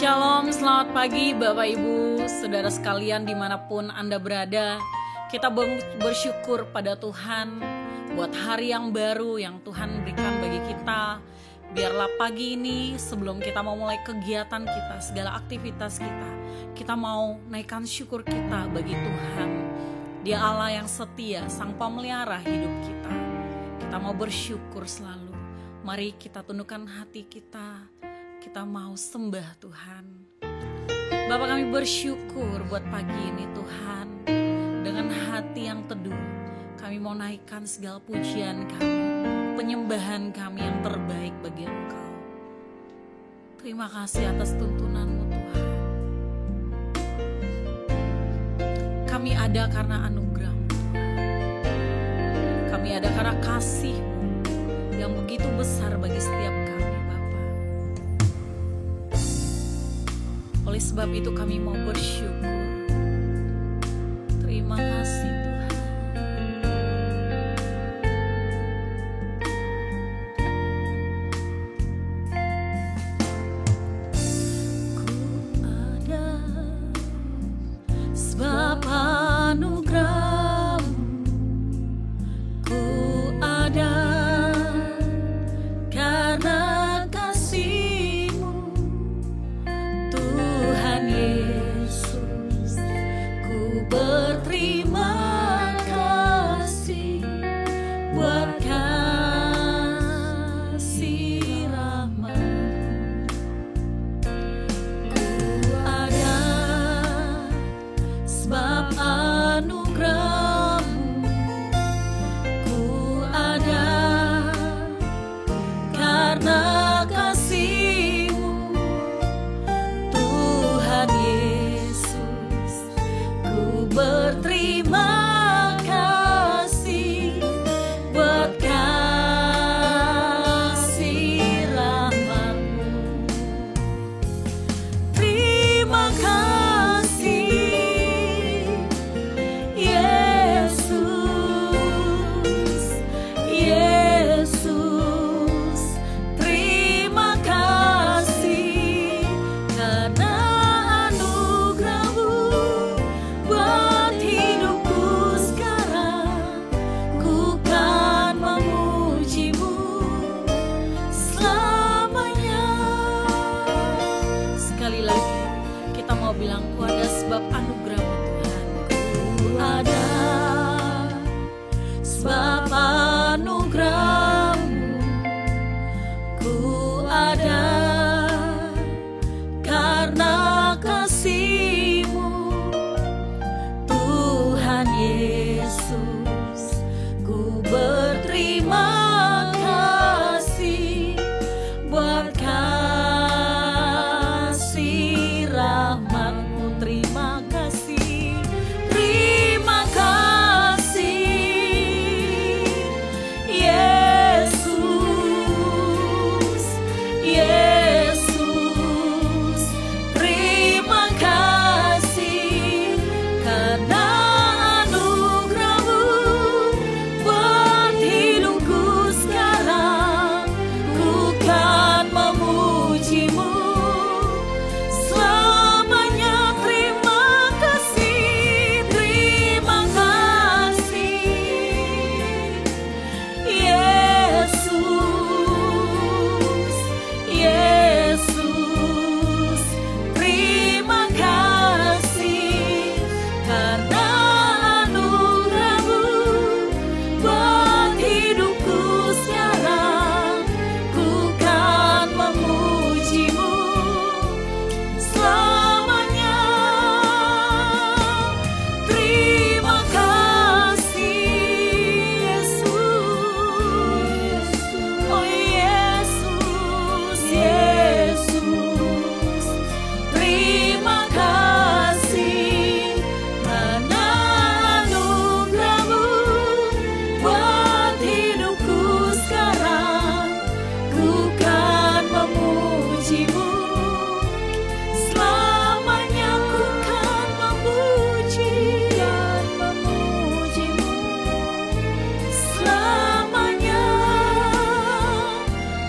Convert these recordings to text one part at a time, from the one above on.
Shalom, selamat pagi Bapak Ibu, saudara sekalian dimanapun Anda berada. Kita bersyukur pada Tuhan buat hari yang baru yang Tuhan berikan bagi kita. Biarlah pagi ini sebelum kita mau mulai kegiatan kita, segala aktivitas kita mau naikkan syukur kita bagi Tuhan. Dia Allah yang setia, Sang Pemelihara hidup kita. Kita mau bersyukur selalu. Mari kita tundukkan hati kita. Kita mau sembah Tuhan. Bapa, kami bersyukur buat pagi ini Tuhan. Dengan hati yang teduh, kami mau naikkan segala pujian kami, penyembahan kami yang terbaik bagi Engkau. Terima kasih atas tuntunan-Mu Tuhan. Kami ada karena anugerah-Mu Tuhan. Kami ada karena kasih-Mu yang begitu besar bagi setiap kami. Oleh sebab itu kami mau bersyukur. Terima kasih Tuhan. Ku ada sebab anugerah-Mu. Ku ada karena berterima kasih buat kasih rahmat. Ku ada sebab anugerah-Mu. Ku ada karena kasih-Mu, Tuhan Yesus. Berterima kasih buat kasih rahmat-Mu. Terima kasih Yesus, Yesus. Terima kasih karena bilang ku ada sebab anugerah-Mu Tuhan. Ku ada sebab anugerah-Mu. Ku ada karena kasih-Mu, Tuhan Yesus. Ku berterima kasih buat kasih rahmat-Mu. Terima kasih, terima kasih Yesus, Yesus. Terima kasih karena anugerah-Mu buat hidupku sekarang. Ku kan memuji-Mu selamanya. Terima kasih, terima kasih Yesus, Yesus. Terima kasih karena anugerah-Mu buat hidupku sekarang. Ku kan memuji-Mu selamanya. Terima kasih Yesus, oh Yesus, Yesus. Terima kasih karena anugerah-Mu buat hidupku sekarang. Ku kan memuji-Mu selamanya. Ku kan memuji dan memuji-Mu selamanya.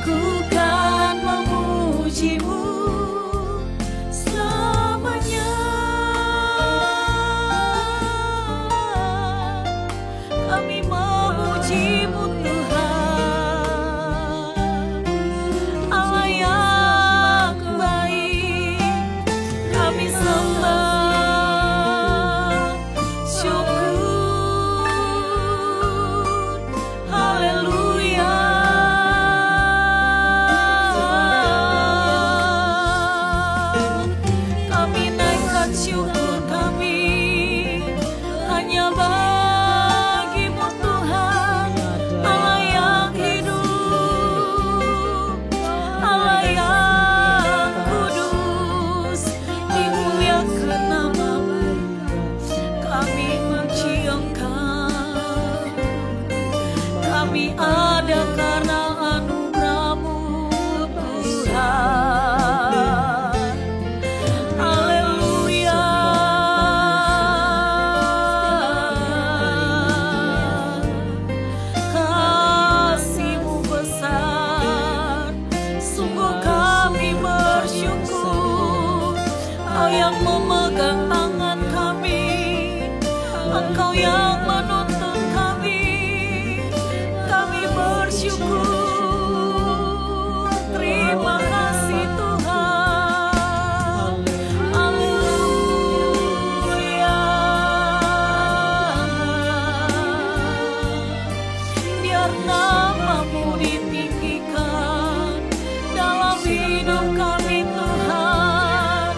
Ku kan memuji-Mu yang memegang tangan kami, Engkau yang menuntun kami. Kami bersyukur, terima kasih Tuhan. Haleluya. Biar nama-Mu ditinggikan dalam hidup kami Tuhan.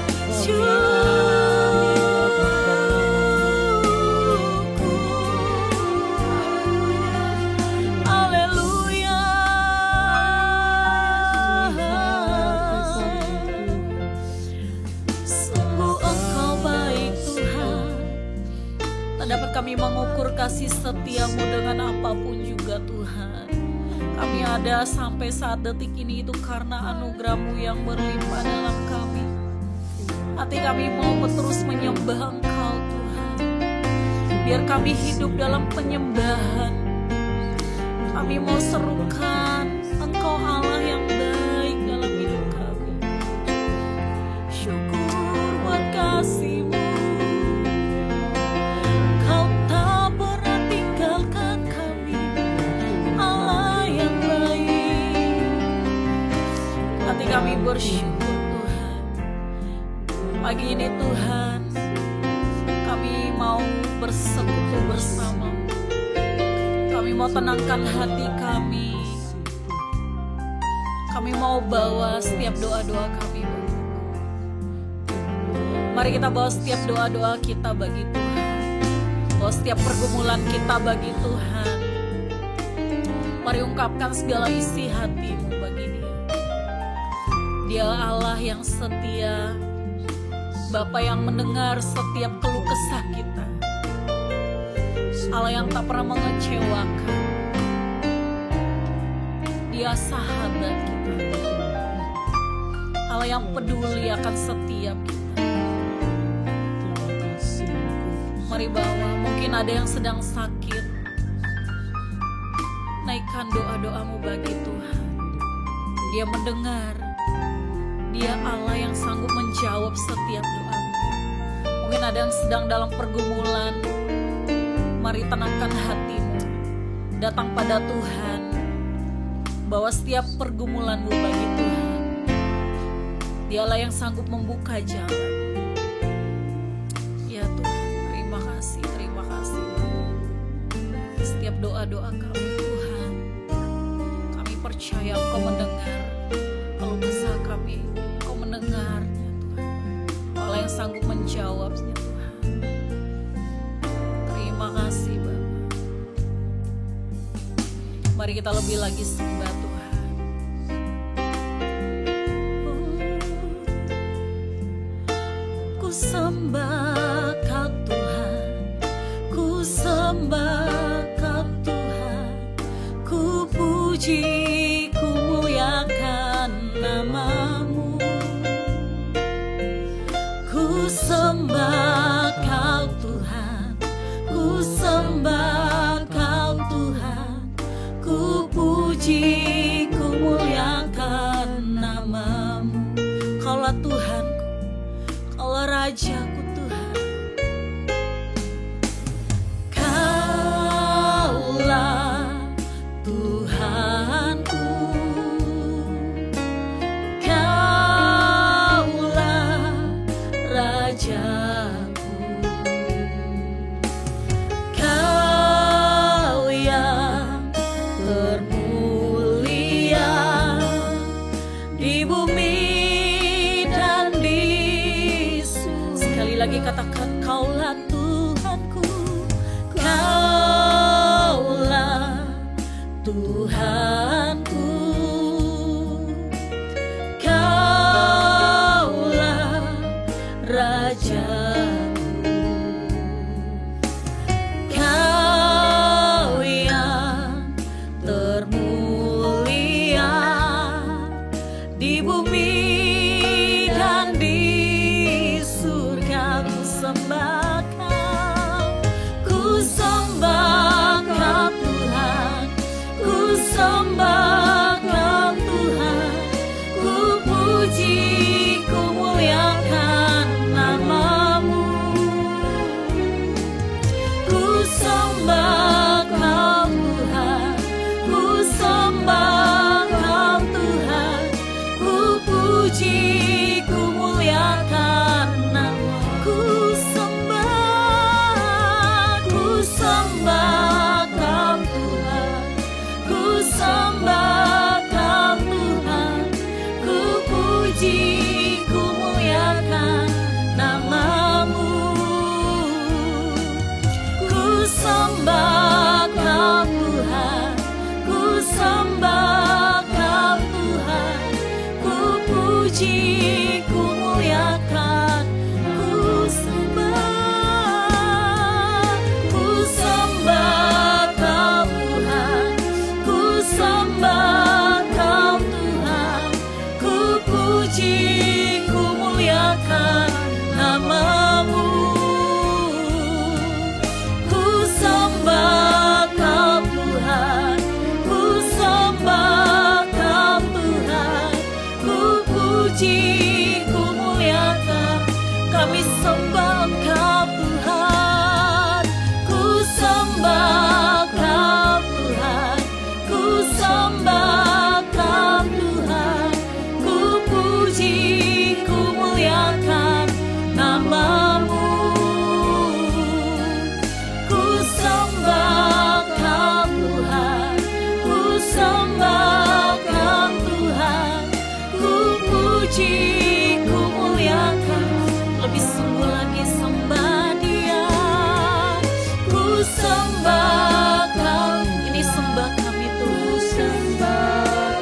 Haleluya. Sungguh Engkau baik Tuhan. Tak dapat kami mengukur kasih setia-Mu dengan apapun juga Tuhan. Kami ada sampai saat detik ini itu karena anugerah-Mu yang berlimpah dalam kami. Hati kami mau terus menyembah Engkau Tuhan. Biar kami hidup dalam penyembahan. Kami mau serukan Engkau Allah yang baik dalam hidup kami. Syukur buat kasih-Mu. Kau tak pernah tinggalkan kami, Allah yang baik. Hati kami bersyukur Tuhan. Pagi ini Tuhan, kami mau bersekutu bersama-Mu. Kami mau tenangkan hati kami. Kami mau bawa setiap doa-doa kami bagi Tuhan. Mari kita bawa setiap doa-doa kita bagi Tuhan. Bawa setiap pergumulan kita bagi Tuhan. Mari ungkapkan segala isi hati-Mu bagi Dia. Dia Allah yang setia, Bapa yang mendengar setiap keluh kesah kita. Allah yang tak pernah mengecewakan. Dia sahabat kita. Allah yang peduli akan setiap kita. Mari bawa, mungkin ada yang sedang sakit. Naikkan doa-doamu bagi Tuhan. Dia mendengar. Dia Allah yang sanggup menjawab setiap doamu. Mungkin ada yang sedang dalam pergumulan. Mari tenangkan hatimu. Datang pada Tuhan. Bawa setiap pergumulanmu bagi Tuhan. Dialah yang sanggup membuka jalan. Ya Tuhan, terima kasih, terima kasih. Setiap doa-doa kami Tuhan, kami percaya Engkau mendengar. Kalau kesah kami, Engkau mendengarnya Tuhan. Allah yang sanggup menjawabnya Tuhan. Terima kasih Bapa. Mari kita lebih lagi sembah Tuhan. Ku sembah Kau Tuhan, ku sembah Kau Tuhan, ku puji, ku muliakan nama-Mu. Ku sembah Kau Tuhan, ku sembah Kau Tuhan, ku puji, ku muliakan nama-Mu. Kaulah Tuhanku, Kaulah Rajaku Tuhan. Kaulah Tuhanku, Kaulah Rajaku. Kau yang termulia di bumi dan di surga. Sekali lagi katakan, Kaulah Tuhanku, Kaulah Tuhanku, Kaulah Rajaku. Kau yang termulia di bumi dan di surga. Ku sembah Kau, ku sembah Kau Tuhan, ku sembah Kau Tuhan, ku puji, ku muliakan ku muliakan, ku sembah Kau Tuhan, ku sembah Kau Tuhan, ku puji, ku muliakan nama-Mu. Ku sembah Kau Tuhan, ku sembah Kau Tuhan, ku puji, ku muliakan. Kami sembah Engkau Tuhan, ku sembah Kau Tuhan, ku sembah Kau Tuhan, ku puji, ku muliakan nama-Mu. Ku sembah Kau Tuhan, ku sembah Kau Tuhan, ku puji, ku muliakan. Lebih sungguh lagi sembah Dia. Ku sembah Kau, ini sembah kami Tuhan.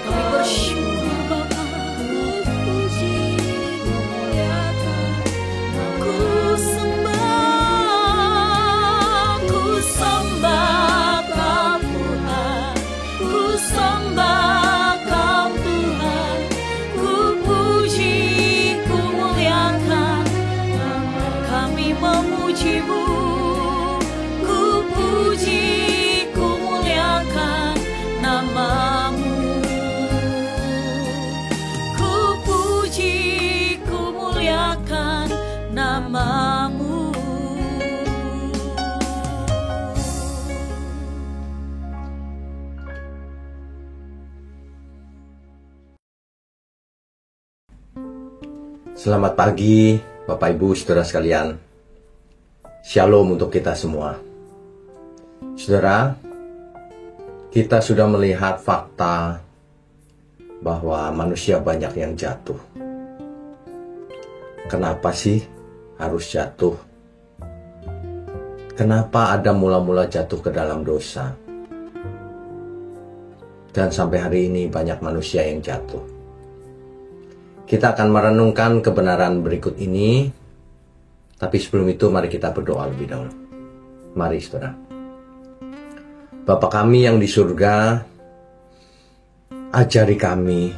Kami bersyukur Bapa. Ku puji, ku muliakan. Ku sembah Kau Tuhan, ku sembah Kau Tuhan, ku puji, ku muliakan. Kami memuji-Mu, ku puji, ku muliakan nama-Mu. Ku puji, ku muliakan nama-Mu. Selamat pagi, Bapak Ibu, Saudara sekalian. Shalom untuk kita semua. Saudara, kita sudah melihat fakta bahwa manusia banyak yang jatuh. Kenapa sih harus jatuh? Kenapa ada mula-mula jatuh ke dalam dosa? Dan sampai hari ini banyak manusia yang jatuh. Kita akan merenungkan kebenaran berikut ini. Tapi sebelum itu mari kita berdoa lebih dahulu. Mari saudara. Bapa kami yang di surga, ajari kami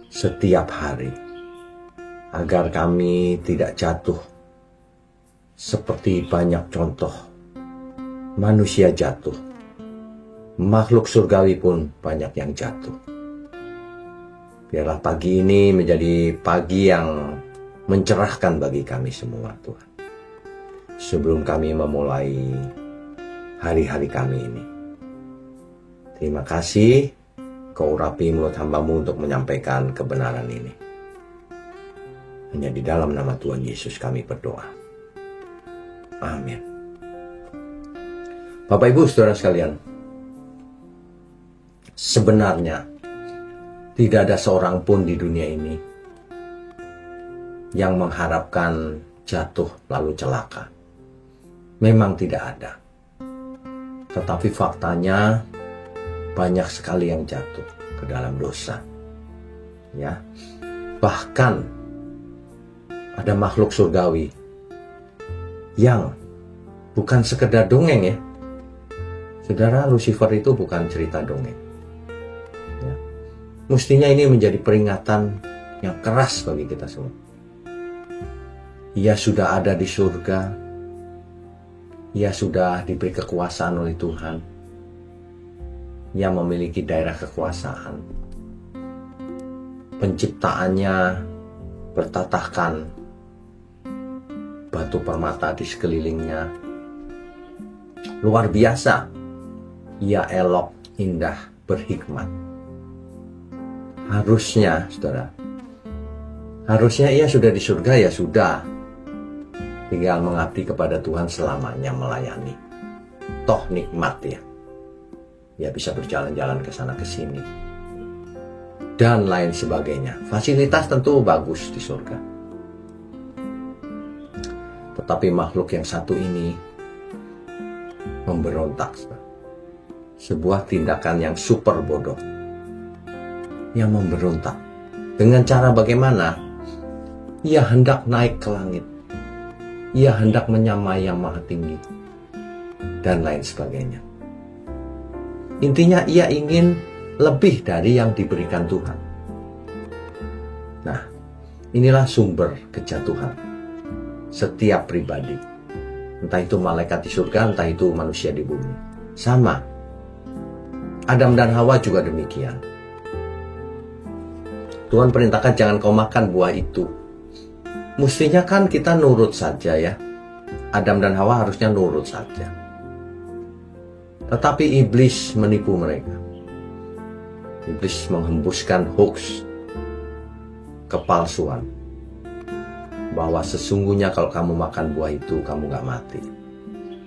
setiap hari agar kami tidak jatuh seperti banyak contoh manusia jatuh. Makhluk surgawi pun banyak yang jatuh. Biarlah pagi ini menjadi pagi yang mencerahkan bagi kami semua, Tuhan. Sebelum kami memulai hari-hari kami ini. Terima kasih Kau urapi mulut hamba-Mu untuk menyampaikan kebenaran ini. Hanya di dalam nama Tuhan Yesus kami berdoa. Amin. Bapak Ibu Saudara sekalian, sebenarnya tidak ada seorang pun di dunia ini yang mengharapkan jatuh lalu celaka. Memang tidak ada. Tetapi faktanya banyak sekali yang jatuh ke dalam dosa. Ya. Bahkan ada makhluk surgawi yang bukan sekedar dongeng ya. Saudara, Lucifer itu bukan cerita dongeng. Ya. Mestinya ini menjadi peringatan yang keras bagi kita semua. Ia sudah ada di surga. Ia sudah diberi kekuasaan oleh Tuhan. Ia memiliki daerah kekuasaan. Penciptaannya bertatahkan batu permata di sekelilingnya. Luar biasa. Ia elok, indah, berhikmat. Harusnya, saudara, harusnya ia sudah di surga, ya sudah. Tinggal mengabdi kepada Tuhan selamanya, melayani. Toh nikmat ya. Ya bisa berjalan-jalan ke sana ke sini. Dan lain sebagainya. Fasilitas tentu bagus di surga. Tetapi makhluk yang satu ini memberontak. Sebuah tindakan yang super bodoh. Yang memberontak Dengan cara bagaimana? Ia hendak naik ke langit. Ia hendak menyamai yang maha tinggi. Dan lain sebagainya. Intinya ia ingin lebih dari yang diberikan Tuhan. Nah, inilah sumber kejatuhan setiap pribadi. Entah itu malaikat di surga, entah itu manusia di bumi. Sama. Adam dan Hawa juga demikian. Tuhan perintahkan jangan kau makan buah itu. Mestinya kan kita nurut saja ya. Adam dan Hawa harusnya nurut saja. Tetapi iblis menipu mereka. Iblis menghembuskan hoax, kepalsuan, bahwa sesungguhnya kalau kamu makan buah itu kamu gak mati,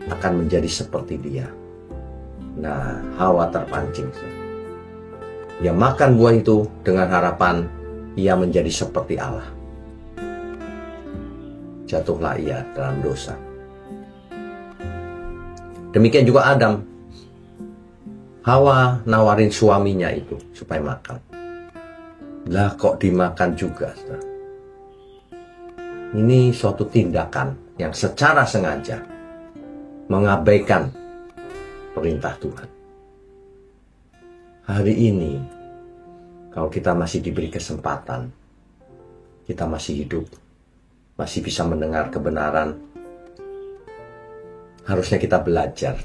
akan menjadi seperti dia. Nah, Hawa terpancing. Ia makan buah itu dengan harapan ia menjadi seperti Allah. Jatuhlah ia dalam dosa. Demikian juga Adam. Hawa nawarin suaminya itu supaya makan. Lah kok dimakan juga. Ini suatu tindakan yang secara sengaja mengabaikan perintah Tuhan. Hari ini, kalau kita masih diberi kesempatan, kita masih hidup, masih bisa mendengar kebenaran, harusnya kita belajar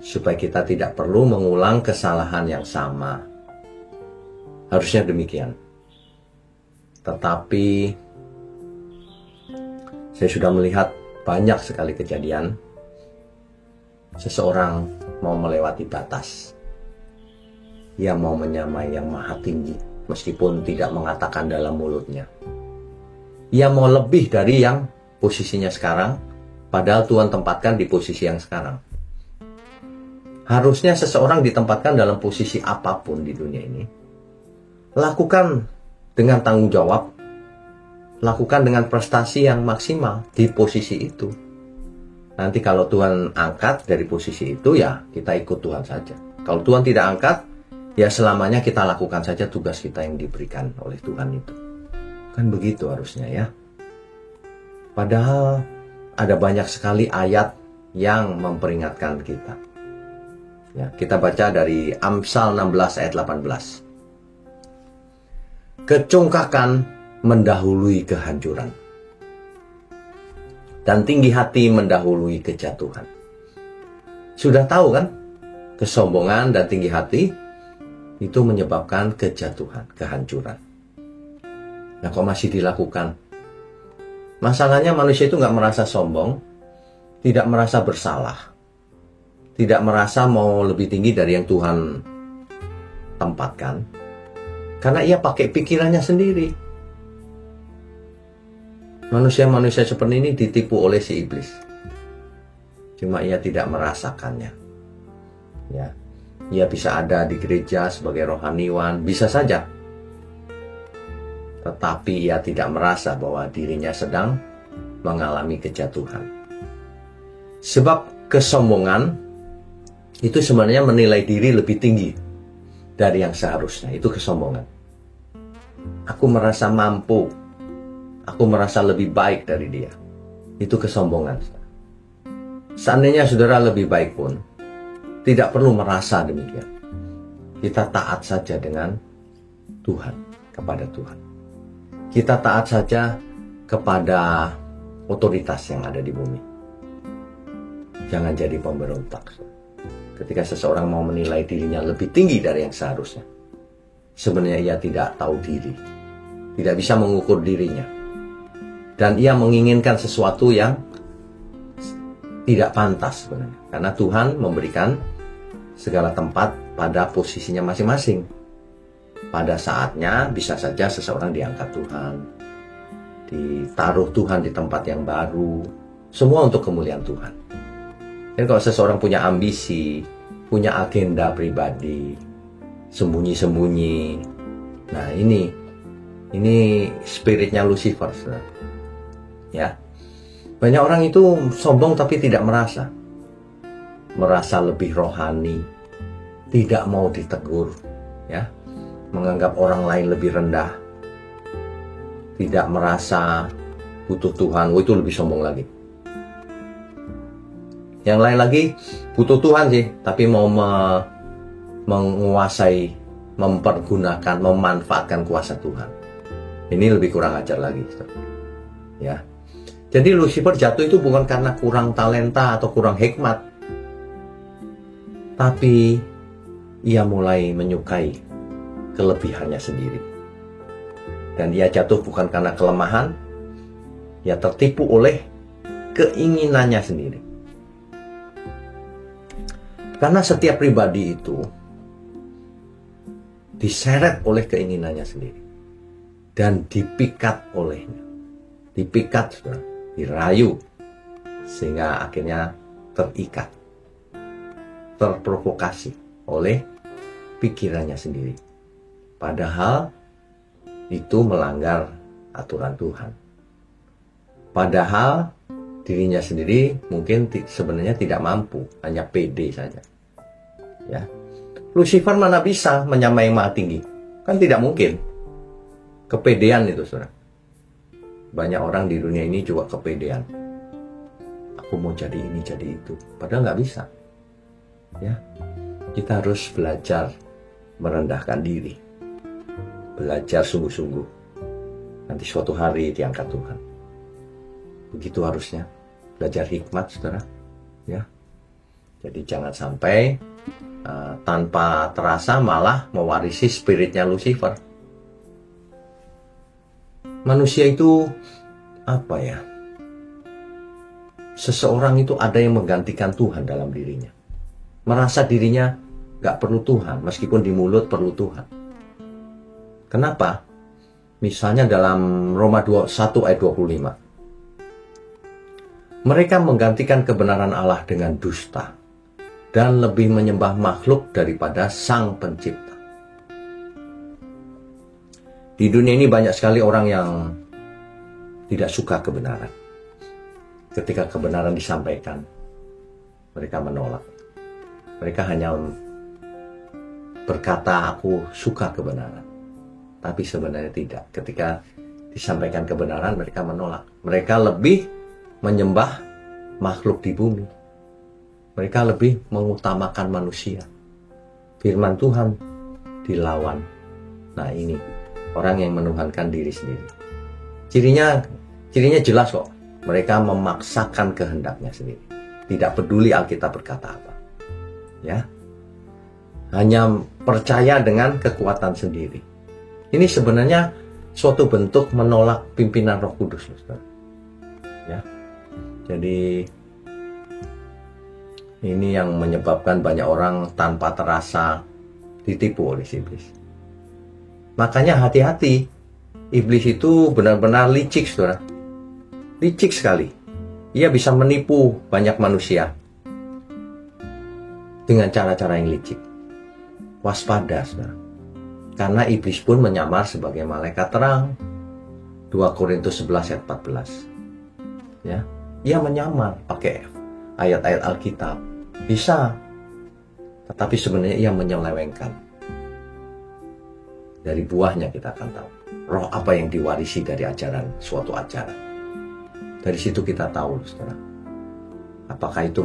supaya kita tidak perlu mengulang kesalahan yang sama. Harusnya demikian. Tetapi saya sudah melihat banyak sekali kejadian seseorang mau melewati batas. Ia mau menyamai yang maha tinggi meskipun tidak mengatakan dalam mulutnya. Ia mau lebih dari yang posisinya sekarang, padahal Tuhan tempatkan di posisi yang sekarang. Harusnya seseorang ditempatkan dalam posisi apapun di dunia ini, lakukan dengan tanggung jawab, lakukan dengan prestasi yang maksimal di posisi itu. Nanti kalau Tuhan angkat dari posisi itu, ya kita ikut Tuhan saja. Kalau Tuhan tidak angkat, ya selamanya kita lakukan saja tugas kita yang diberikan oleh Tuhan itu. Kan begitu harusnya ya. Padahal ada banyak sekali ayat yang memperingatkan kita. Ya, kita baca dari Amsal 16 ayat 18. Kecongkakan mendahului kehancuran, dan tinggi hati mendahului kejatuhan. Sudah tahu kan? Kesombongan dan tinggi hati itu menyebabkan kejatuhan, kehancuran. Nah, kok masih dilakukan? Masalahnya manusia itu nggak merasa sombong, tidak merasa bersalah, tidak merasa mau lebih tinggi dari yang Tuhan tempatkan, karena ia pakai pikirannya sendiri. Manusia-manusia seperti ini ditipu oleh si iblis. Cuma ia tidak merasakannya. Ya, ia bisa ada di gereja sebagai rohaniwan, bisa saja. Tetapi ia tidak merasa bahwa dirinya sedang mengalami kejatuhan. Sebab kesombongan itu sebenarnya menilai diri lebih tinggi dari yang seharusnya. Itu kesombongan. Aku merasa mampu. Aku merasa lebih baik dari dia. Itu kesombongan. Seandainya saudara lebih baik pun, tidak perlu merasa demikian. Kita taat saja dengan Tuhan, kepada Tuhan. Kita taat saja kepada otoritas yang ada di bumi. Jangan jadi pemberontak. Ketika seseorang mau menilai dirinya lebih tinggi dari yang seharusnya, sebenarnya ia tidak tahu diri, tidak bisa mengukur dirinya, dan ia menginginkan sesuatu yang tidak pantas sebenarnya. Karena Tuhan memberikan segala tempat pada posisinya masing-masing. Pada saatnya bisa saja seseorang diangkat Tuhan, ditaruh Tuhan di tempat yang baru, semua untuk kemuliaan Tuhan. Dan kalau seseorang punya ambisi, punya agenda pribadi, sembunyi-sembunyi, nah ini spiritnya Lucifer, saudara. Ya, banyak orang itu sombong tapi tidak merasa lebih rohani, tidak mau ditegur, ya. menganggap orang lain lebih rendah, tidak merasa butuh Tuhan, itu lebih sombong lagi. Yang lain lagi butuh Tuhan sih, tapi mau menguasai, mempergunakan, memanfaatkan kuasa Tuhan. Ini lebih kurang ajar lagi, ya. Jadi Lucifer jatuh itu bukan karena kurang talenta atau kurang hikmat, tapi ia mulai menyukai kelebihannya sendiri. Dan ia jatuh bukan karena kelemahan, ia tertipu oleh keinginannya sendiri. Karena setiap pribadi itu diseret oleh keinginannya sendiri dan dipikat olehnya. Dipikat, dirayu, sehingga akhirnya terikat, terprovokasi oleh pikirannya sendiri. Padahal itu melanggar aturan Tuhan. Padahal dirinya sendiri mungkin sebenarnya tidak mampu, hanya pede saja. Ya, Lucifer mana bisa menyamai yang maha tinggi? Kan tidak mungkin. Kepedean itu, saudara. Banyak orang di dunia ini juga kepedean. Aku mau jadi ini, jadi itu. Padahal nggak bisa. Ya, kita harus belajar merendahkan diri. Belajar sungguh-sungguh. Nanti suatu hari diangkat Tuhan. Begitu harusnya. Belajar hikmat, saudara. Ya. Jadi jangan sampai tanpa terasa malah mewarisi spiritnya Lucifer. Manusia itu apa ya? Seseorang itu ada yang menggantikan Tuhan dalam dirinya. Merasa dirinya gak perlu Tuhan, meskipun di mulut perlu Tuhan. Kenapa? Misalnya dalam Roma 1 ayat 25. Mereka menggantikan kebenaran Allah dengan dusta dan lebih menyembah makhluk daripada Sang Pencipta. Di dunia ini banyak sekali orang yang tidak suka kebenaran. Ketika kebenaran disampaikan, mereka menolak. Mereka hanya berkata, aku suka kebenaran. Tapi sebenarnya tidak. Ketika disampaikan kebenaran, mereka menolak. Mereka lebih menyembah makhluk di bumi. Mereka lebih mengutamakan manusia. Firman Tuhan dilawan. Nah ini, orang yang menuhankan diri sendiri. Cirinya jelas kok. Mereka memaksakan kehendaknya sendiri. Tidak peduli Alkitab berkata apa. Ya. Hanya percaya dengan kekuatan sendiri. Ini sebenarnya suatu bentuk menolak pimpinan Roh Kudus, saudara. Ya. Jadi ini yang menyebabkan banyak orang tanpa terasa ditipu oleh iblis. Makanya hati-hati, iblis itu benar-benar licik, saudara. Licik sekali. Ia bisa menipu banyak manusia dengan cara-cara yang licik. Waspada, saudara. Karena iblis pun menyamar sebagai malaikat terang. 2 Korintus 11 ayat 14. Ya, ia menyamar pakai ayat-ayat Alkitab. Bisa. Tetapi sebenarnya ia menyelewengkan. Dari buahnya kita akan tahu. Roh apa yang diwarisi dari ajaran, suatu ajaran. Dari situ kita tahu, saudara. Apakah itu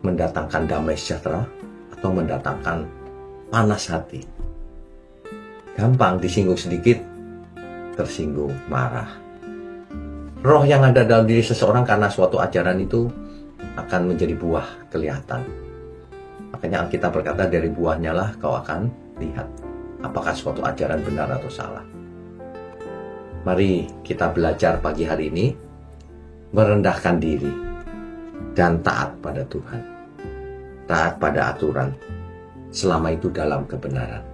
mendatangkan damai sejahtera atau mendatangkan panas hati. Gampang disinggung sedikit, tersinggung, marah. Roh yang ada dalam diri seseorang karena suatu ajaran itu akan menjadi buah kelihatan. Makanya Alkitab berkata dari buahnya lah kau akan lihat apakah suatu ajaran benar atau salah. Mari kita belajar pagi hari ini merendahkan diri dan taat pada Tuhan. Taat pada aturan selama itu dalam kebenaran.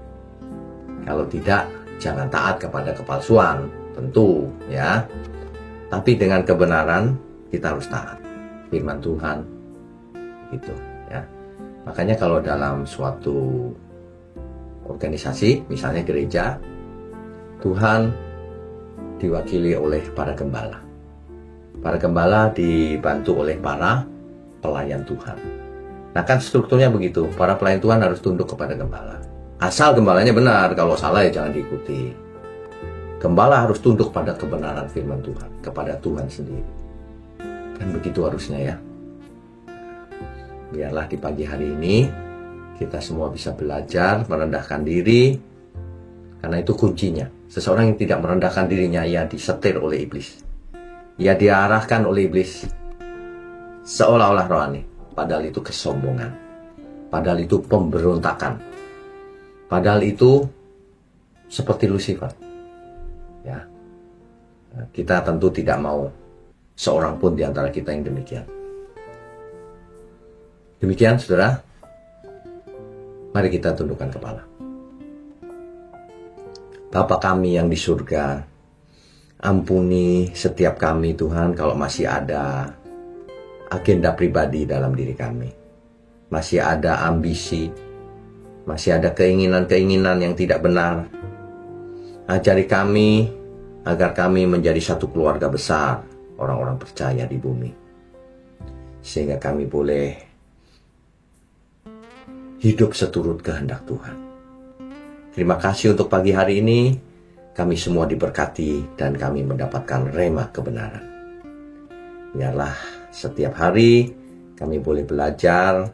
Kalau tidak, jangan taat kepada kepalsuan, tentu ya. Tapi dengan kebenaran kita harus taat. Firman Tuhan gitu ya. Makanya kalau dalam suatu organisasi, misalnya gereja, Tuhan diwakili oleh para gembala. Para gembala dibantu oleh para pelayan Tuhan. Nah kan strukturnya begitu, para pelayan Tuhan harus tunduk kepada gembala. Asal gembalanya benar, kalau salah ya jangan diikuti. Gembala harus tunduk pada kebenaran firman Tuhan, kepada Tuhan sendiri. Kan begitu harusnya ya. Biarlah di pagi hari ini kita semua bisa belajar merendahkan diri, karena itu kuncinya. Seseorang yang tidak merendahkan dirinya, ia disetir oleh iblis. Ia diarahkan oleh iblis seolah-olah rohani, padahal itu kesombongan, padahal itu pemberontakan, padahal itu seperti Lucifer. Ya, kita tentu tidak mau seorang pun di antara kita yang demikian. Demikian, saudara. Mari kita tundukkan kepala. Bapa kami yang di surga, ampuni setiap kami Tuhan kalau masih ada agenda pribadi dalam diri kami. Masih ada ambisi, masih ada keinginan-keinginan yang tidak benar. Ajari kami agar kami menjadi satu keluarga besar, orang-orang percaya di bumi. Sehingga kami boleh hidup seturut kehendak Tuhan. Terima kasih untuk pagi hari ini. Kami semua diberkati dan kami mendapatkan rema kebenaran. Biarlah setiap hari kami boleh belajar,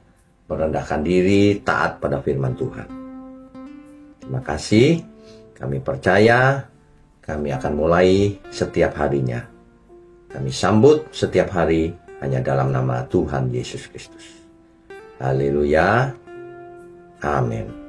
merendahkan diri, taat pada firman Tuhan. Terima kasih. Kami percaya, kami akan mulai setiap harinya. Kami sambut setiap hari hanya dalam nama Tuhan Yesus Kristus. Haleluya. Amin.